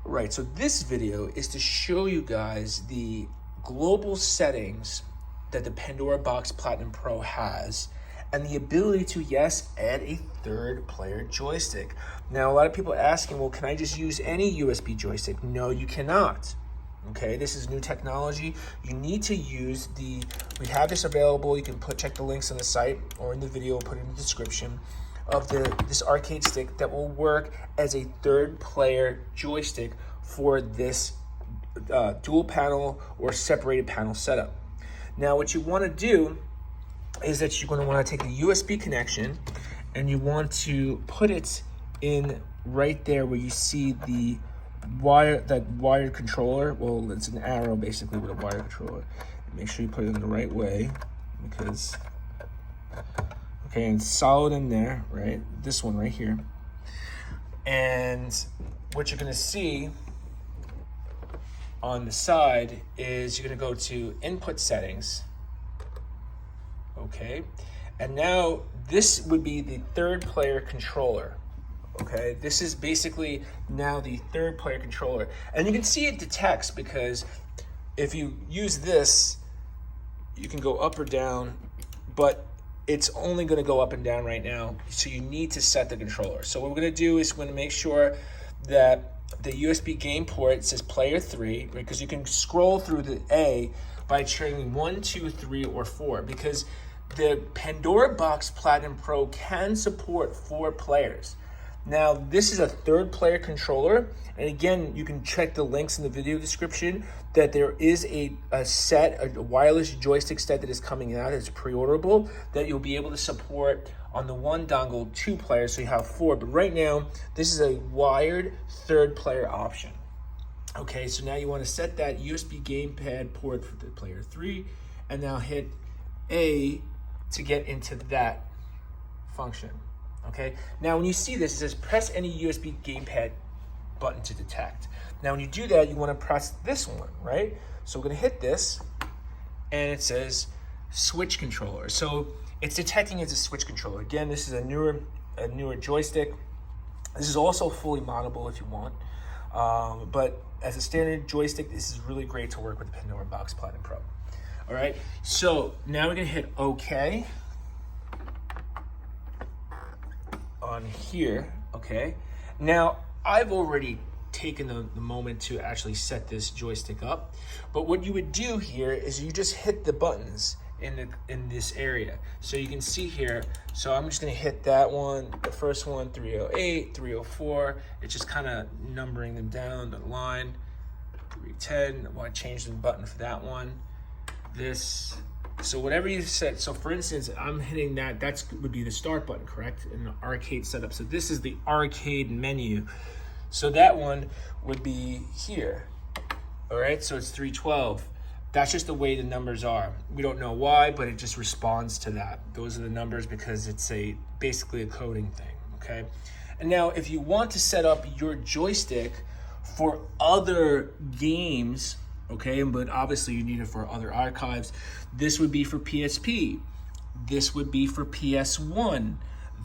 Right, so this video is to show you guys the global settings that the Pandora Box Platinum Pro has and the ability to, yes, add a third player joystick. Now, a lot of people are asking, well, can I just use any USB joystick? No, you cannot. Okay, this is new technology. You need to use we have this available. You can check the links on the site or in the video, we'll put it in the description of this arcade stick that will work as a third player joystick for this dual panel or separated panel setup. Now what you want to do is that you're going to want to take the USB connection and you want to put it in right there where you see the wired controller. Well, it's an arrow basically with a wired controller. Make sure you put it in the right way because okay, and it's solid in there, right? This one right here. And what you're gonna see on the side is you're gonna go to input settings, okay? And now this would be the third player controller, okay? This is basically now the third player controller. And you can see it detects because if you use this, you can go up or down, but it's only going to go up and down right now, so you need to set the controller. So what we're going to do is we're going to make sure that the USB game port says player 3, right? Because you can scroll through the A by checking 1, 2, 3, or 4, because the Pandora Box Platinum Pro can support 4 players. Now, this is a third player controller, and again, you can check the links in the video description that there is a wireless joystick set that is coming out. It's pre-orderable that you'll be able to support on the one dongle 2 players, so you have 4. But right now, this is a wired third player option. Okay, so now you want to set that USB gamepad port for the player 3, and now hit A to get into that function. Okay, now when you see this, it says press any USB gamepad button to detect. Now when you do that, you want to press this one, right? So we're going to hit this, and it says switch controller. So it's detecting it's a switch controller. Again, this is a newer joystick. This is also fully moddable if you want. But as a standard joystick, this is really great to work with the Pandora Box Platinum Pro. All right, so now we're going to hit OK on here, okay? Now, I've already taken the moment to actually set this joystick up, but what you would do here is you just hit the buttons in this area. So you can see here, so I'm just gonna hit that one, the first one, 308, 304. It's just kind of numbering them down the line, 310. I want to change the button for that one. So whatever you set, so for instance, I'm hitting that would be the start button, correct? In an arcade setup. So this is the arcade menu. So that one would be here. All right, so it's 312. That's just the way the numbers are. We don't know why, but it just responds to that. Those are the numbers because it's basically a coding thing, okay? And now if you want to set up your joystick for other games, okay, but obviously you need it for other archives. This would be for PSP. This would be for PS1.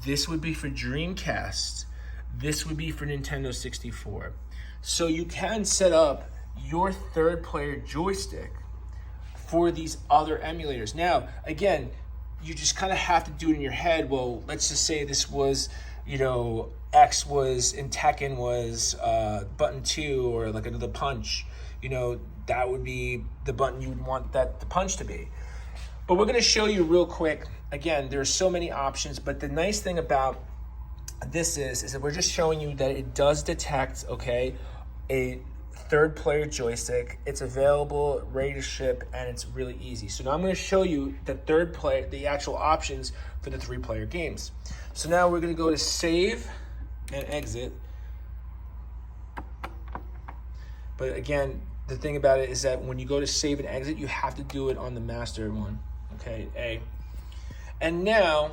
This would be for Dreamcast. This would be for Nintendo 64. So you can set up your third player joystick for these other emulators. Now, again, you just kind of have to do it in your head. Well, let's just say this was, X was in Tekken was button 2 or like another punch. That would be the button you would want the punch to be. But we're going to show you real quick. Again, there's so many options, but the nice thing about this is that we're just showing you that it does detect, okay, a third player joystick. It's available, ready to ship, and it's really easy. So now I'm going to show you the actual options for the 3-player games. So now we're going to go to save and exit. But again, the thing about it is that when you go to save and exit, you have to do it on the master one, okay, A. And now,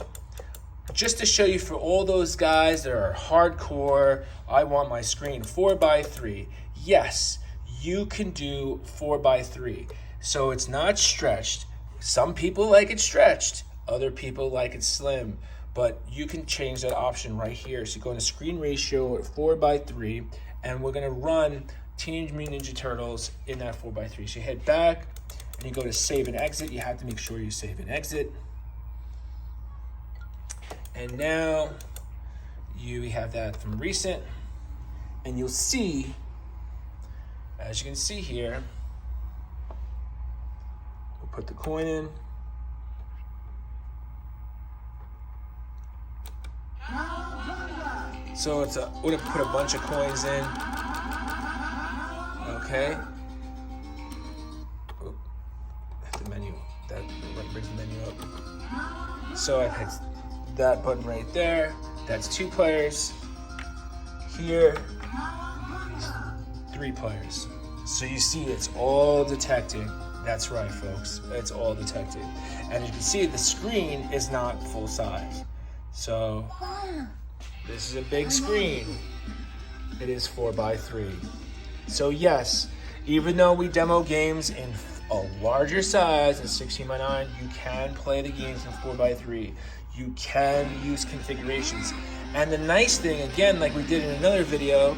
just to show you for all those guys that are hardcore, I want my screen 4x3. Yes, you can do 4x3. So it's not stretched. Some people like it stretched. Other people like it slim. But you can change that option right here. So you go into screen ratio at 4x3, and we're gonna run Teenage Mutant Ninja Turtles in that 4x3. So you head back and you go to save and exit. You have to make sure you save and exit. And now you have that from recent, and you'll see, as you can see here, we'll put the coin in. So we're gonna put a bunch of coins in. Okay. Oh, the menu, that brings the menu up. So I've hit that button right there. That's 2 players. Here, 3 players. So you see it's all detecting. That's right, folks. It's all detected. And you can see the screen is not full size. So this is a big screen. It is 4x3. So yes, even though we demo games in a larger size, in 16x9, you can play the games in 4x3. You can use configurations. And the nice thing, again, like we did in another video,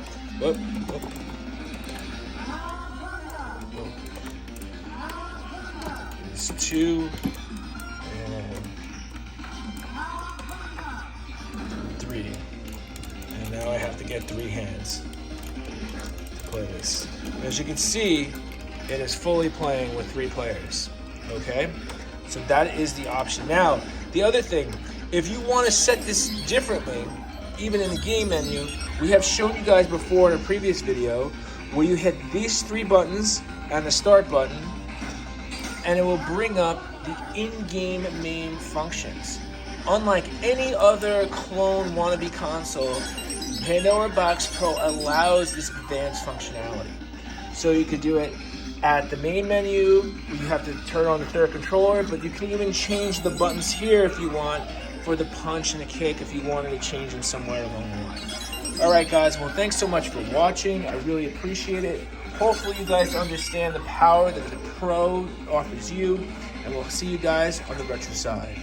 it's 2 and 3. And now I have to get 3 hands to play this. As you can see, it is fully playing with 3 players, okay? So that is the option. Now, the other thing, if you want to set this differently, even in the game menu, we have shown you guys before in a previous video where you hit these 3 buttons and the start button, and it will bring up the in-game Mame functions. Unlike any other clone wannabe console, Pandora Box Pro allows this advanced functionality. So you could do it at the main menu, you have to turn on the third controller, but you can even change the buttons here if you want for the punch and the kick if you wanted to change them somewhere along the line. Alright guys, well thanks so much for watching. I really appreciate it. Hopefully you guys understand the power that the Pro offers you, and we'll see you guys on the retro side.